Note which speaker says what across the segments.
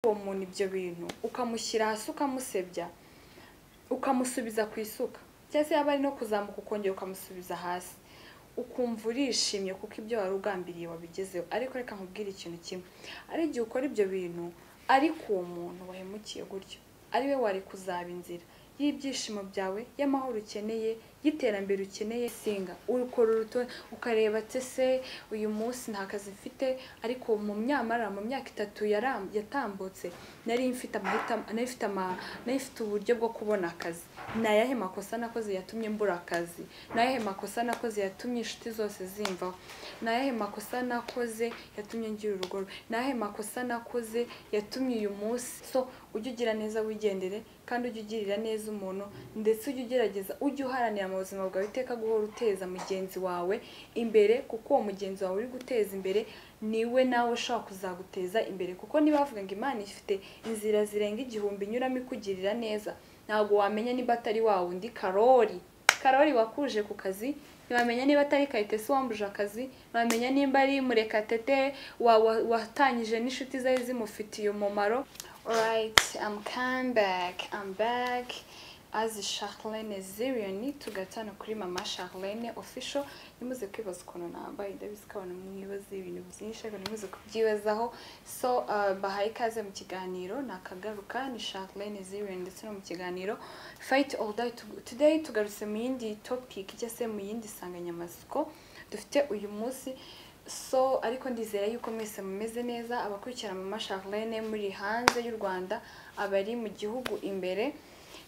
Speaker 1: uwo muntu ibyo bintu ukamushyira hasi ukamusebya ukamusubiza ku isuka cyangwa se yaba ari no kuzamuka ukongera ukamusubiza hasi ukumva urishimye kuko ibyo wari ugambiriye wabigezeho. Ariko reka nkubwire ikintu kimwe, ari igihe ukora ibyo bintu ariko uwo muntu wahemukiye gutyo ari we wari kuzaba inzira y'ibyishimo byawe, y'amahoro ukeneye, y'iterambere ukeneye. Singa ukora uruto ukareba se uyu munsi nta kazi mfite, ariko mu myaka 3 yatambutse nari mfite uburyo bwo kubona akazi. Nayahe makosa nakoze yatumye mbura akazi? Nayahe makosa nakoze yatumye inshuti zose zimvaho? Nayahe makosa nakoze yatumye ngira urugo? Nayahe makosa nakoze yatumye uyu munsi? So ujye ugira neza wigendere, kandi ujye ugirira neza umuntu, ndetse ujye ugerageza ujye uharanira mu buzima bwawe iteka guhora uteza mugenzi wawe imbere, kuko uwo mugenzi wawe uri guteza imbere niwe nawe ushaka kuzaguteza imbere. Kuko niba bavuga ngo Imana ifite inzira zirenga 1000 inyuramo ikugirira neza, ntabwo wamenya niba atari wawe undi Karori wakuje ku kazi, ntiwamenya niba atari Kayitesi wambuje akazi, ntiwamenya nimba ari Murekatete watanyije n'inshuti zawe zimufitiye umumaro. Alright, I'm back as Charlene Zirion, tugatana kuri Mama Charlene official. Nimuze kwibaza ukuntu nambaye, ndabizi ko abantu mwibaza ibintu byinshi ariko nimuze kubyibazaho. So bahaye ikaze mu kiganiro nakagaruka, ni Charlene Zirion ndetse no mu kiganiro Fight or Die. Today tugarutse mu yindi topic cyangwa se mu yindi sanganyamatsiko dufite uyu munsi. So ariko ndizera yuko mwese mumeze neza, abakurikira Mama Charlene muri hanze y'u Rwanda, abari mu gihugu imbere,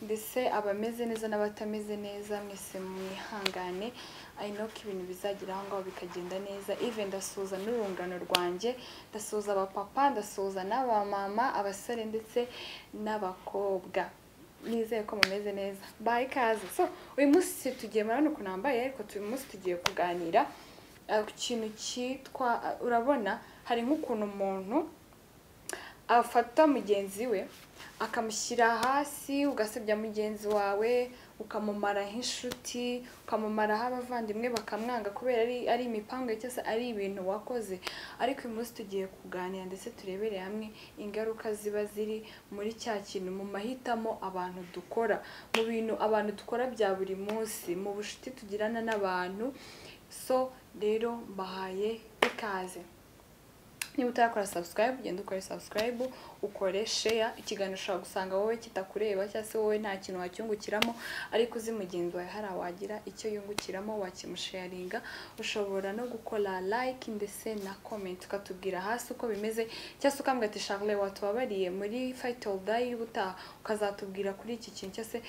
Speaker 1: ndetse abameze neza n'abatameze neza, mwese mwihangane. I know ko ibintu bizagira aho ngaho bikagenda neza. Even ndasuza n'urungano rwanjye, ndasuza abapapa, ndasuza n'abamama, abasore ndetse n'abakobwa. Nizeye ko mumeze neza. Bye kaze. So uyu munsi tugiye marano kunambaye, ariko uyu munsi tugiye kuganira ku kintu cyitwa, urabona hari nk'ukuntu umuntu afata mugenzi we akamushyira hasi, ugasebya mugenzi wawe, ukamumara nk'inshuti, ukamumaraho abavandimwe bakamwanga kubera ari imipango cyangwa ari ibintu wakoze. Ariko uyu munsi tugiye kuganira ndetse turebere hamwe ingaruka ziba ziri muri cya kintu, mu mahitamo abantu dukora, mu bintu abantu dukora bya buri munsi, mu bucuti tugirana n'abantu. So rero mbahaye ikaze. Niba utarakora subscribe, ugenda ukore subscribe, ukore share. Ikiganiro ushobora gusanga wowe kitakureba cyangwa se wowe nta kintu wacyungukiramo, ariko uzi mugenzi wawe hari wagira icyo yungukiramo wakimusharinga. Ushobora no gukora like ndetse na comment, ukatubwira hasi uko bimeze, cyangwa se ukambwira ati Charlene watubabariye muri Fight or Die y'ubutaha, ukazatubwira kuri iki kintu, cyangwa se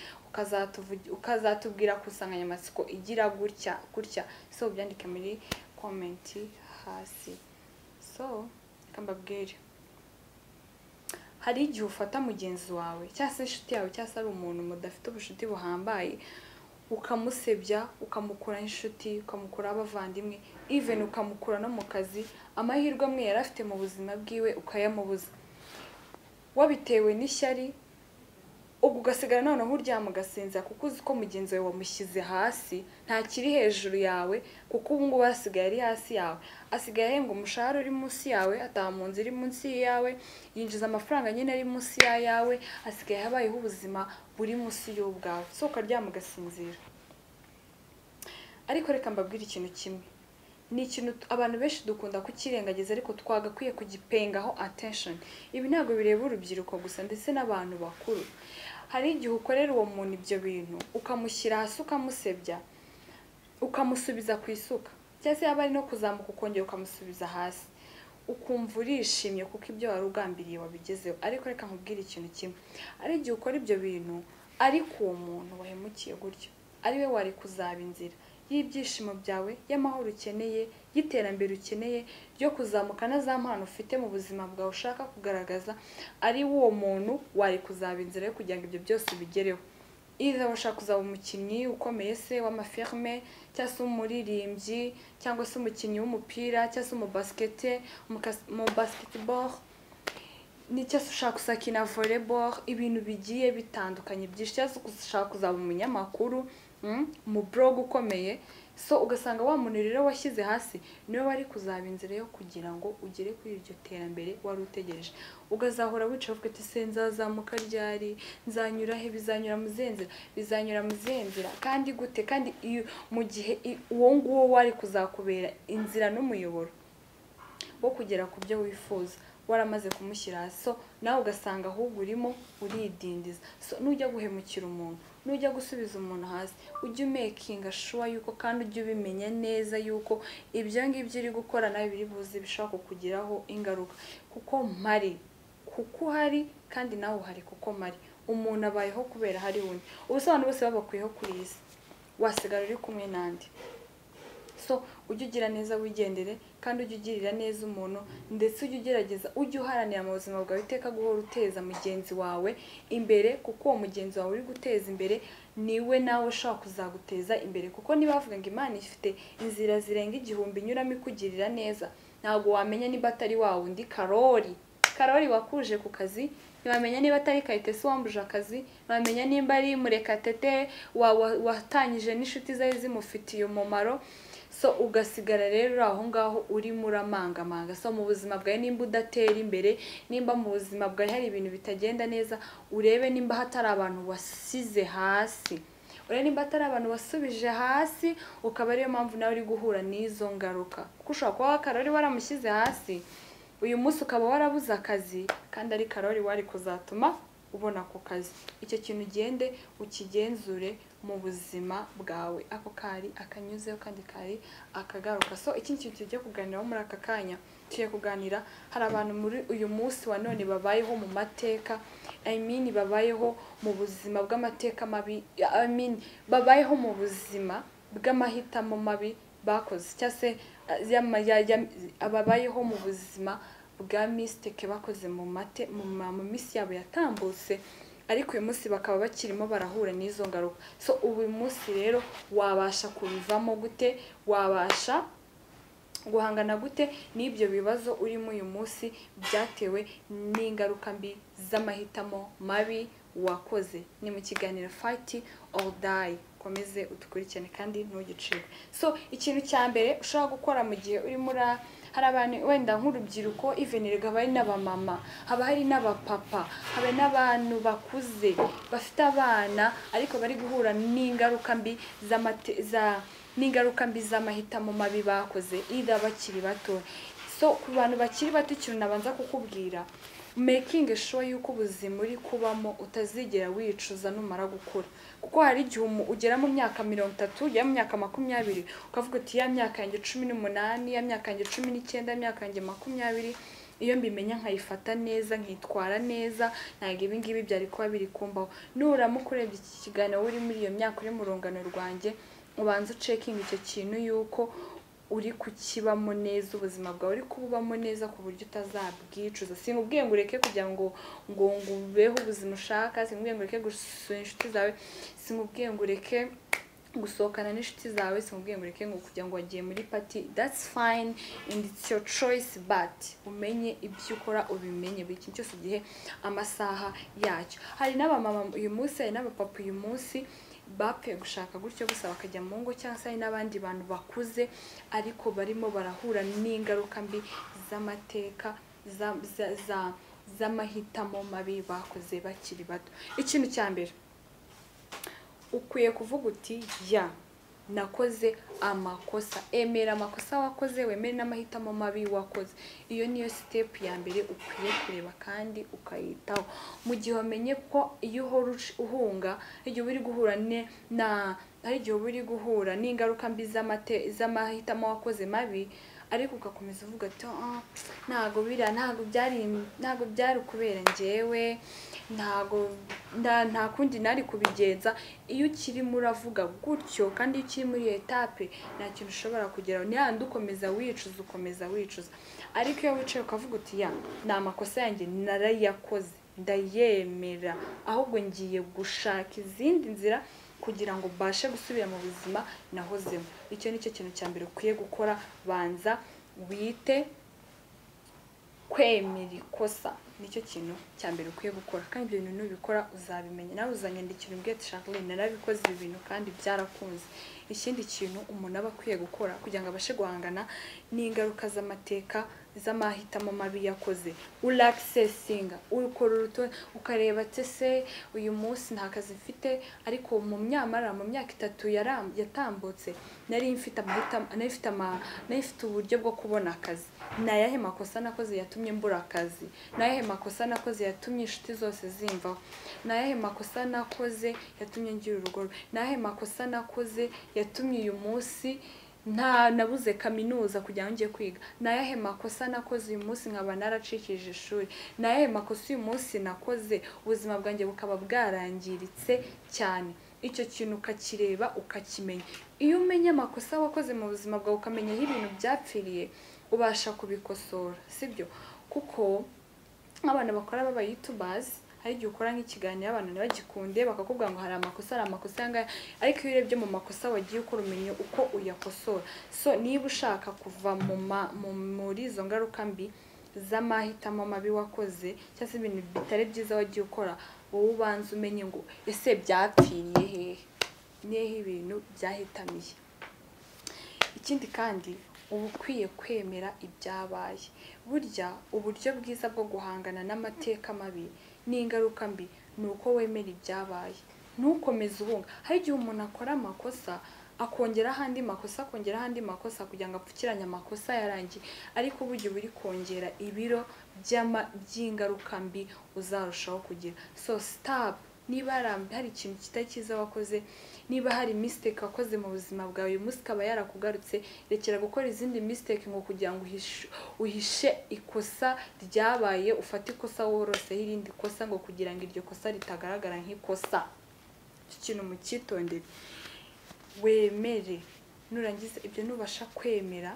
Speaker 1: ukazatubwira ku nsanganyamatsiko igira gutya. So byandike muri comment hasi. So kambabwire, hari igihe ufata mugenzi wawe cyangwa se inshuti yawe cyangwa se ari umuntu mudafite ubushuti buhambaye, ukamusebya, ukamukura inshuti, ukamukura abavandimwe, even ukamukura no mu kazi. Amahirwe amwe yari afite mu buzima bwiwe ukayamubuza, wabitewe n'ishyari, ugasigara noneho uryama ugasinzira, kuko uzi ko mugenzi wawe wamushyize hasi, nta kiri hejuru yawe, kuko ubu ngubu asigaye ari hasi yawe, asigaye ahembwa umushahara uri munsi yawe, ataha mu nzu iri munsi yawe, yinjiza amafaranga nyine ari munsi yawe, asigaye habayeho ubuzima buri munsi y'ubwawe. So ukaryama ugasinzira. Ariko reka mbabwire ikintu kimwe, ni ikintu abantu benshi dukunda kukirengagiza, ariko twagakwiye kugipengaho attention. Ibi ntabwo bireba urubyiruko gusa, ndetse n'abantu bakuru. Hari igihe ukorera uwo muntu ibyo bintu ukamushyira hasi ukamusebya ukamusubiza ku isuka, cyangwa se yaba ari no kuzamuka ukongera ukamusubiza hasi ukumva urishimye kuko ibyo wari ugambiriye wabigezeho. Ariko reka nkubwire ikintu kimwe, ari igihe ukora ibyo bintu ariko uwo muntu wahemukiye gutyo ari we wari kuzaba inzira y'ibyishimo byawe, y'amahoro ukeneye, y'iterambere ukeneye, ryo kuzamuka na za mpano ufite mu buzima bwawe ushaka kugaragaza, ari uwo muntu wari kuzaba inzira yo kugira ngo ibyo byose ubigereho. Iza washaka kuzaba umukinnyi ukomeye se w'amafirme, cyangwa se umuririmbyi, cyangwa se umukinnyi w'umupira, cyangwa se mu basketball, ni cyangwa se ushaka gusakina volleyball, ibintu bigiye bitandukanye byinshi, cyangwa se ushaka kuzaba umunyamakuru, mu blog ukomeye. so ugasanga wa muntu rero washyize hasi niwe wari kuzaba inzira yo kugira ngo ugere kuri iryo terambere wari utegereje. Ugazahora wicaye uvuga ati se nzazamuka ryari, nzanyura he, bizanyura mu zenzira, bizanyura mu zenzira kandi gute, kandi mu gihe uwo nguwo wari kuzakubera inzira n'umuyoboro wo kugera ku byo wifuza waramaze kumushyira hasi. So nawe ugasanga ahubwo urimo uridindiza. So nujya guhemukira umuntu, nujya gusubiza umuntu hasi, ujye umekinga shuwa yuko kandi ujye ubimenya neza yuko ibyo ngibyo uri gukora nawe biri buze bishobora kukugiraho ingaruka, kuko uhari kandi nawe uhari kuko mpari. Umuntu abayeho kubera hari undi. Ubusobanuro bose babakwiyeho kuri iyi si, wasigara uri kumwe nandi. So ujye ugira neza wigendere, kandi ujye ugirira neza umuntu, ndetse ujye ugerageza, ujye uharanira mu buzima bwawe iteka guhora uteza mugenzi wawe imbere, kuko uwo mugenzi wawe uri guteza imbere niwe nawe ushobora kuzaguteza imbere. Kuko niba bavuga ngo Imana ifite inzira zirenga 1000 inyuramo ikugirira neza, ntabwo wamenya niba atari wawe undi Karori wakuje ku kazi, ntiwamenya niba atari Kayitesi wambuje akazi, ntiwamenya nimba ari Murekatete watanyije n'inshuti zawe zimufitiye umumaro. So ugasigara rero aho ngaho urimo uramangamanga. So mu buzima bwawe nimba udatera imbere, nimba mu buzima bwawe hari ibintu bitagenda neza, urebe nimba hatari abantu wasize hasi, urebe nimba hatari abantu wasubije hasi, ukaba ariyo mpamvu nawe uri guhura n'izo ngaruka. Kuko ushobora kuba Karori waramushyize hasi uyu munsi ukaba warabuze akazi, kandi ari Karori wari kuzatuma ubona ku kazi. Icyo kintu ugende ukigenzure mu buzima bwawe. Ako kari akanyuzeho kandi kari akagaruka. So iki kintu tugiye kuganiraho muri aka kanya, tugiye kuganira, hari abantu muri uyu munsi wa none babayeho mu mateka, babayeho mu buzima bw'amateka mabi, babayeho mu buzima bw'amahitamo mabi bakoze, cyangwa se ababayeho mu buzima bwa mistake bakoze mu minsi yabo yatambutse, ariko uyu munsi bakaba bakirimo barahura n'izo ngaruka. So ubu munsi rero wabasha kubivamo gute, wabasha guhangana gute n'ibyo bibazo urimo uyu munsi byatewe n'ingaruka mbi z'amahitamo mabi wakoze. Ni mu kiganiro Fight or Die, komeze utukurikirane kandi ntugicirwe. So ikintu cya mbere ushobora gukora mu gihe urimo hari abantu wenda nk'urubyiruko, even haba hari n'abamama, haba hari n'abapapa, haba n'abantu bakuze bafite abana ariko bari guhura n'ingaruka mbi z'amahitamo mabi bakoze ida bakiri bato. So ku bantu bakiri bato, ikintu nabanza kukubwira, making sure yuko ubuzima uri kubamo utazigera wicuza numara gukura. Kuko hari igihe ugera mu myaka 30, ugera mu myaka 20, ukavuga uti ya myaka yanjye 18, ya myaka yanjye 19, ya myaka yanjye 20, iyo mbimenya nkayifata neza, nkitwara neza, ntabwo ibi ngibi byari kuba biri kumbaho. Nuramuka urebye iki kiganiro uri muri iyo myaka, uri mu rungano rwanjye, ubanza checking icyo kintu yuko uri kukibamo neza, ubuzima bwawe uri kubamo neza ku buryo utazabwicuza. Sinkubwiye ngo ureke kugira ngo ubeho ubuzima ushaka, sinkubwiye ngo ureke gusura inshuti zawe, sinkubwiye ngo ureke gusohokana n'inshuti zawe, sinkubwiye ngo ureke ngo kugira ngo wagiye muri party. That's fine and it's your choice, but umenye ibyo ukora, ubimenye buri kintu cyose igihe amasaha yacyo. Hari n'abamama uyu munsi, hari n'abapapa uyu munsi bapfuye gushaka gutyo gusa bakajya mu ngo, cyangwa se n'abandi bantu bakuze ariko barimo barahura n'ingaruka mbi z'amateka z'amahitamo mabi bakoze bakiri bato. Ikintu cya mbere ukwiye kuvuga uti nakoze amakosa. Emera amakosa wakoze, wemere n'amahitamo mabi wakoze. Iyo niyo step ya mbere ukwiye kureba kandi ukayitaho. Mu gihe wamenye ko iyo uhora uhunga, igihe uri guhura n'ingaruka mbi z'amahitamo wakoze mabi, ariko ugakomeza uvuga ati ntago byari kubera njyewe, nta kundi nari kubigenza. Iyo ukirimo uravuga gutyo kandi iyo ukiri muri etape nta kintu ushobora kugeraho, n'ahandi ukomeza wicuza. Ariko iyo wicaye ukavuga uti ni amakosa yanjye narayakoze, ndayemera, ahubwo ngiye gushaka izindi nzira kugira ngo bashe gusubira mu buzima nahozemo. Icyo nicyo kintu cya mbere ukwiye gukora. Banza wite kwemera ikosa, nicyo kintu cya mbere ukwiye gukora, kandi ibyo bintu nubikora uzabimenya nawe, uzanyandikira umbwire ati Charlene narabikoze ibi bintu kandi byarakunze. Ikindi kintu umuntu aba akwiye gukora kugira ngo abashe guhangana n'ingaruka z'amateka z'amahitamo mabi yakoze, urakisesinga, ukora urutonde ukareba ati se uyu munsi nta kazi mfite, ariko mu myaka 3 yatambutse nari mfite uburyo bwo kubona akazi. Nayahe makosa nakoze yatumye mbura akazi? Nayahe makosa nakoze yatumye inshuti zose zimvaho? Nayahe makosa nakoze yatumye ngira urugo? Nayahe makosa nakoze yatumye uyu munsi nabuze kaminuza kugira ngo njye kwiga? Nayahe makosa nakoze uyu munsi nkaba naracikije ishuri? Nayahe makosa uyu munsi nakoze ubuzima bwanjye bukaba bwarangiritse cyane? Icyo kintu ukakireba ukakimenya. Iyo umenya amakosa wakoze mu buzima bwawe ukamenya aho ibintu byapfiriye, ubasha kubikosora, sibyo? Kuko nk'abantu bakora baba YouTubers, hari igihe ukora nk'ikiganiro abantu ntibagikunde bakakubwira ngo hari amakosa yangaya, ariko iyo urebye mu makosa wagiye ukora umenye uko uyakosora. So niba ushaka kuva muri izo ngaruka mbi z'amahitamo mabi wakoze cyangwa se ibintu bitari byiza wagiye ukora, wowe ubanza umenye ngo ese byapfiriye hehe, nihe ibintu byahitamiye. Ikindi kandi uba ukwiye kwemera ibyabaye. Burya uburyo bwiza bwo guhangana n'amateka mabi n'ingaruka mbi ni uko wemera ibyabaye, ntukomeze ubunga. Hari igihe umuntu akora amakosa akongeraho andi makosa kugira ngo apfukiranye amakosa yarangiye, ariko burya uba uri kongera ibiro by'ingaruka mbi uzarushaho kugira. So stop. Niba hari ikintu kitari cyiza wakoze, niba hari mistake wakoze mu buzima bwawe uyu munsi ikaba yarakugarutse, rekera gukora izindi mistake ngo kugira ngo uhishe ikosa ryabaye, ufate ikosa woroseho irindi kosa ngo kugira ngo iryo kosa ritagaragara nk'ikosa. Icyo kintu mukitondere, wemere. Nurangiza ibyo nubasha kwemera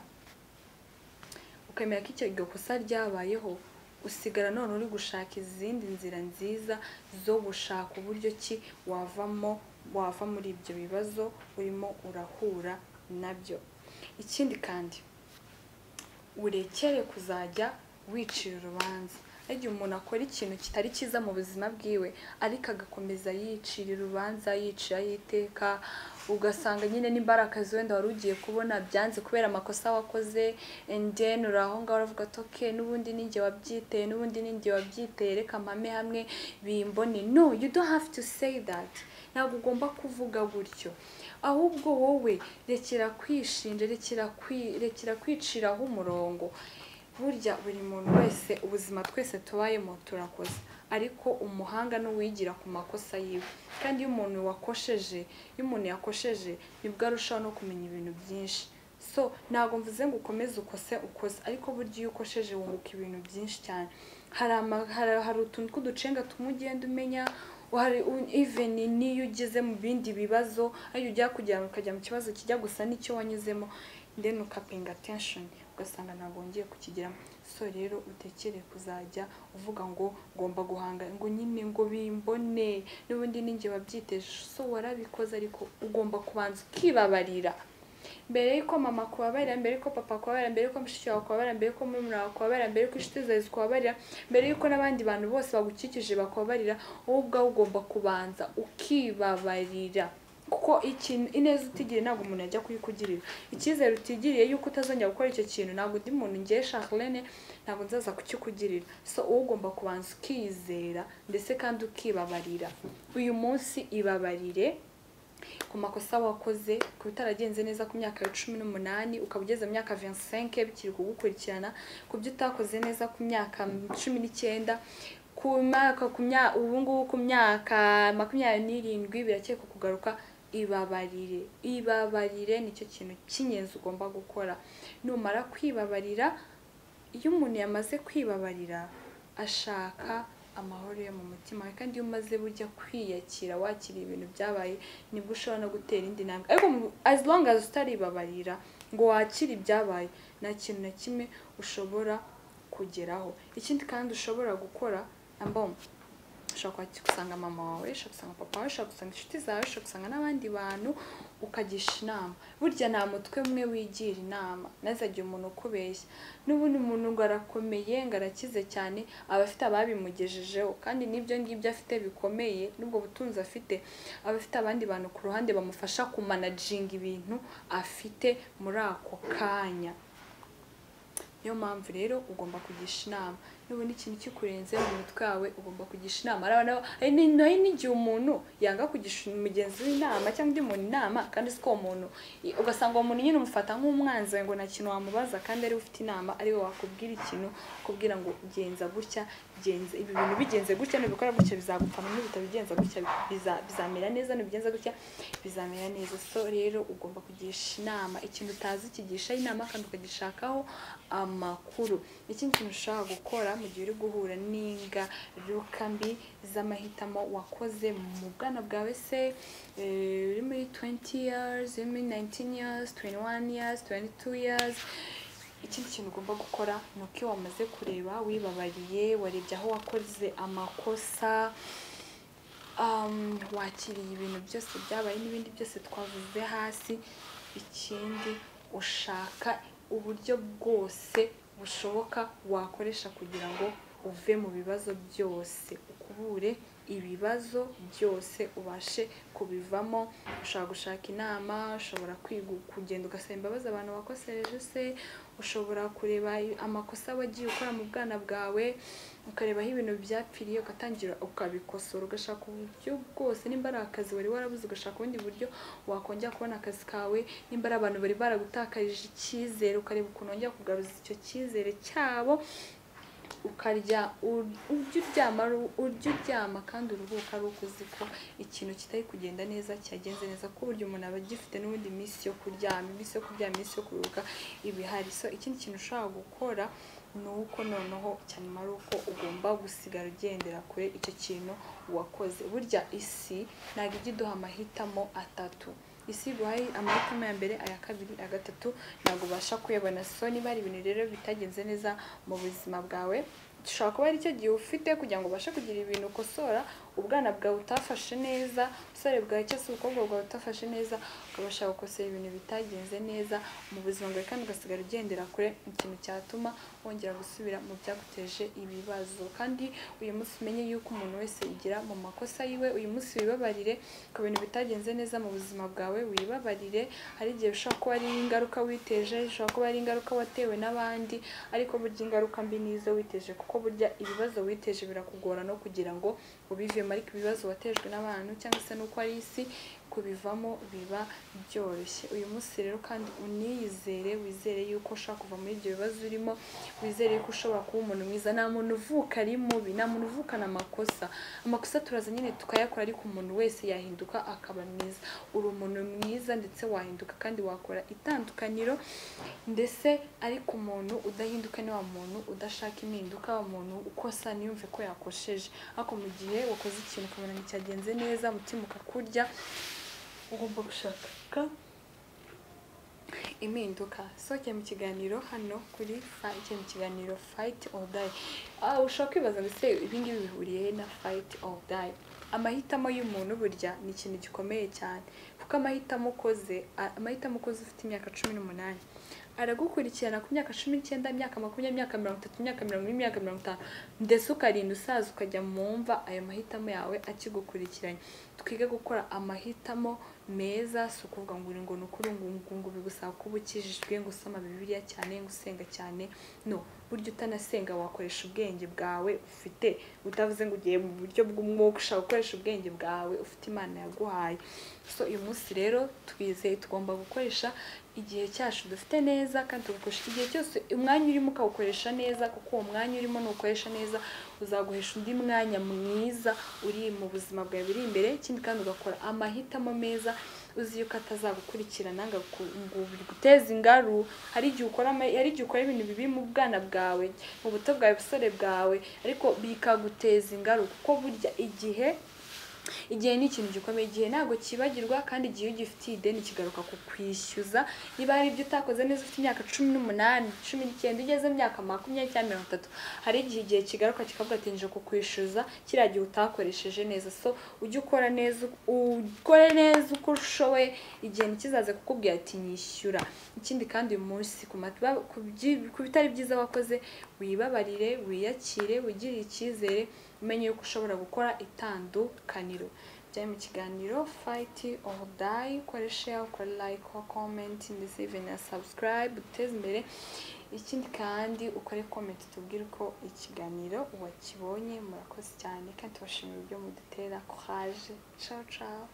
Speaker 1: ukemera ko icyo kosa ryabayeho, usigara none uri gushaka izindi nzira nziza zo gushaka uburyo ki wava muri ibyo bibazo urimo urahura nabyo. Ikindi kandi urekere kuzajya wicira urubanza. Igihe umuntu akora ikintu kitari cyiza mu buzima bwiwe ariko agakomeza yicira urubanza, yicira yiteka, ugasanga nyine n'imbaraga wenda wari ugiye kubona byanze kubera amakosa wakoze, and then uraho ngaho uravuga ati okay, n'ubundi ninjye wabyiteye, reka mpame hamwe bimbone. No, you don't have to say that. Ntabwo ugomba kuvuga gutyo, ahubwo wowe rekera kwishinja, rekera kwiciraho umurongo. Burya buri muntu wese ubuzima twese tubayemo turakoze, ariko umuhanga n'uwigira ku makosa yiwe. Kandi iyo umuntu yakosheje nibwo arushaho no kumenya ibintu byinshi. So ntabwo mvuze ngo ukomeze ukose, ariko burya iyo ukosheje wunguka ibintu byinshi cyane. Hari utuntu tw'uducenga tumwe ugenda umenya, even niyo ugeze mu bindi bibazo, ayo ujya ukajya mu kibazo kijya gusa n'icyo wanyuzemo, then ukapinga attention, ugasanga ntabwo wongeye kukigiramo. So rero utekere kuzajya uvuga ngo ngomba guhanga, ngo nyine ngo bimbone, n'ubundi ninjye wabyiteje. So warabikoze, ariko ugomba kubanza ukibabarira mbere yuko mama kubabarira, mbere yuko papa kubabarira, mbere yuko mushiki wawe kubabarira, mbere yuko murumuna wawe kubabarira, mbere yuko inshuti zawe kubabarira, mbere yuko n'abandi bantu bose bagukikije bakubabarira, wowe ubwawe ugomba kubanza ukibabarira. Kuko ikintu ineza utigiriye ntabwo umuntu yajya kuyikugirira. Icyizere utigiriye yuko utazongera gukora icyo kintu, ntabwo undi muntu ngiye Charlene ntabwo nzaza kukikugirira. So wowe ugomba kubanza ukizera ndetse kandi ukibabarira. Uyu munsi ibabarire ku makosa wakoze, ku bitaragenze neza ku myaka ya 18 ukaba ugeze mu myaka 25 bikiri kugukurikirana, ku byo utakoze neza ku myaka 19, ubu ngubu ku myaka 27 birakeye kugaruka. Ibabarire nicyo kintu cy'ingenzi ugomba gukora. Numara kwibabarira, iyo umuntu yamaze kwibabarira ashaka amahoro yo mu mutima, kandi iyo umaze burya kwiyakira, wakira ibintu byabaye, nibwo ushobora no gutera indi ntambwe. Ariko as long as utaribabarira ngo wakire ibyabaye, nta kintu na kimwe ushobora kugeraho. Ikindi kandi ushobora gukora, ushobora gusanga mama wawe, ushobora gusanga papa wawe, ushobora gusanga inshuti zawe, ushobora gusanga n'abandi bantu ukagisha inama. Burya nta mutwe umwe wigira inama, ntazajye umuntu ukubeshya. N'ubundi umuntu ngo arakomeye, ngo arakize cyane, aba afite ababimugejejeho, kandi n'ibyo ngibyo afite bikomeye, n'ubwo butunzi afite, aba afite abandi bantu ku ruhande bamufasha kumanaginga ibintu afite muri ako kanya. Niyo mpamvu rero ugomba kugisha inama. Nubona ikintu kikurenze mu mutwe wawe ugomba kugisha inama. Hari n'igihe umuntu yanga kugisha umugenzi w'inama cyangwa undi muntu inama, kandi siko uwo muntu ugasanga uwo muntu nyine umufata nk'umwanzi ngo nta kintu wamubaza, kandi ari ufite inama, ari we wakubwira ikintu, kubwira ngo genza gutya, genza ibi bintu bigenze gutya, nubikora gutya bizagupfana, n'ubitabigenza gutya bizamera neza, nubigenza gutya bizamera neza. So rero ugomba kugisha inama. Ikintu utazi kigisha inama kandi ukagishakaho amakuru. Ikindi kintu ushobora gukora mu gihe uri guhura n'ingaruka mbi z'amahitamo wakoze mu bwana bwawe, se uri muri 20 years, uri muri 19 years, 21 years, 22 years, ikindi kintu ugomba gukora ni uko iyo wamaze kureba, wibabariye, warebye aho wakoze amakosa, wakiriye ibintu byose byabaye n'ibindi byose twavuze hasi, ikindi ushaka uburyo bwose bushoboka wakoresha kugira ngo uve mu bibazo byose, ukubure ibibazo byose, ubashe kubivamo. Ushobora gushaka inama, ushobora kugenda ugasaba imbabazi abantu wakosereje se, ushobora kureba amakosa wagiye ukora mu bwana bwawe, ukareba aho ibintu byapfiriye, ugatangira ukabikosora, ugashaka uburyo bwose. Nimba ari akazi wari warabuze, ugashaka ubundi buryo wakongera kubona akazi kawe. Nimba ari abantu bari baragutakarije icyizere, ukareba ukuntu wongera kugaruza icyo cyizere cyabo, ukarya urya uryama kandi uruhuka, ari uko uzi ko ikintu kitari kugenda neza cyagenze neza, ko burya umuntu aba agifite n'ubundi minsi yo kuryama, iminsi yo kuryama, iminsi yo kuruhuka ibihari. So ikindi kintu ushobora gukora ni uko noneho cyane ari uko ugomba gusigara ugendera kure icyo kintu wakoze. Burya isi ntabwo ijya iduha amahitamo atatu. Isi iguhaye amahitamo ya mbere, aya kabiri, aya gatatu ntabwo ubasha kuyabona. So niba hari ibintu rero bitagenze neza mu buzima bwawe, ushobora kuba ari cyo gihe ufite kugira ngo ubashe kugira ibintu ukosora. Ubwana bwawe utafashe neza, usore bwawe cyangwa se ubukobwa bwawe utafashe neza, ukabasha gukosora ibintu bitagenze neza mu buzima bwawe, kandi ugasigara ugendera kure ikintu cyatuma wongera gusubira mu byaguteje ibibazo. Kandi uyu munsi umenye yuko umuntu wese yigira mu makosa yiwe. Uyu munsi wibabarire ku bintu bitagenze neza mu buzima bwawe, wibabarire. Hari igihe bishobora kuba ari ingaruka witeje, bishobora kuba ari ingaruka watewe n'abandi, ariko burya ingaruka mbi nizo witeje, kuko burya ibibazo witeje birakugora no kugira ngo ubivemo. Ariko ibibazo watejwe n'abantu cyangwa se nuko ari isi, kubivamo biba byoroshye. Uyu munsi rero kandi uniyizere, wizere yuko ushaka kuva muri ibyo bibazo urimo, wizere yuko ushobora kuba umuntu mwiza. Nta muntu uvuka ari mubi, nta muntu uvukana amakosa. Amakosa turaza nyine tukayakora, ariko umuntu wese yahinduka akaba mwiza. Uri umuntu mwiza ndetse wahinduka kandi wakora itandukaniro. Ndetse ariko umuntu udahinduka ni wa muntu udashaka impinduka, wa muntu ukosa niyumve ko yakosheje. Ariko mu gihe wakoze ikintu ukabona nticyagenze neza, umutima ukakurya, ugomba gushaka impinduka. Soke mu kiganiro hano kuri mu kiganiro Fight or Die. Ushobora kwibaza ngo ese ibi ngibi bihuriye he na Fight or Die? Amahitamo y'umuntu burya ni ikintu gikomeye cyane, kuko amahitamo ukoze ufite imyaka 18, aragukurikirana ku myaka 19, imyaka 20, imyaka 30, imyaka 40, imyaka 50, ndetse ukarinda usaza ukajya mu mva ayo mahitamo yawe akigukurikiranye. Twige gukora amahitamo meza, si ukuvuga ngo nukuri ngo bigusaba kuba ukijijwe, ngo usoma Bibiliya cyane, ngo usenga cyane. No, burya utanasenga wakoresha ubwenge bwawe ufite, utavuze ngo ugiye mu buryo bw'umwuka, ushaka gukoresha ubwenge bwawe ufite Imana yaguhaye. So uyu munsi rero twizeye tugomba gukoresha igihe cyacu dufite neza, kandi tugakoresha igihe cyose umwanya urimo ukawukoresha neza, kuko uwo mwanya urimo nukoresha neza uzaguhesha undi mwanya mwiza uri mu buzima bwawe biri imbere. Ikindi kandi ugakora amahitamo meza uzi yuko atazagukurikirana ngo guteza ingaru. Hari igihe ukora ibintu bibi mu bwana bwawe, mu buto bwawe, busore bwawe, ariko bikaguteza ingaru, kuko burya igihe igihe ni ikintu gikomeye, igihe ntabwo kibagirwa, kandi igihe ugifitiye ideni kigaruka kukwishyuza. Niba hari ibyo utakoze neza ufite imyaka 18, 19, ugeze mu myaka 20 cyangwa 30, hari igihe kigaruka kikavuga ati nje kukwishyuza kiriya gihe utakoresheje neza. So ujye ukora neza, ukore neza uko ushoboye, igihe ntikizaze kukubwira ati nyishyura. Ikindi kandi uyu munsi ku bitari byiza wakoze, wibabarire, wiyakire, wigirire icyizere, umenye yuko ushobora gukora itandukaniro. Byari mu kiganiro Fight or Die. Ukore share, ukore like, ukore comment, ndetse even na subscribe, uteze imbere. Ikindi kandi ukore comment tubwire uko ikiganiro wakibonye. Murakoze cyane kandi tubashimira ibyo mudutera courage. Ciao ciao.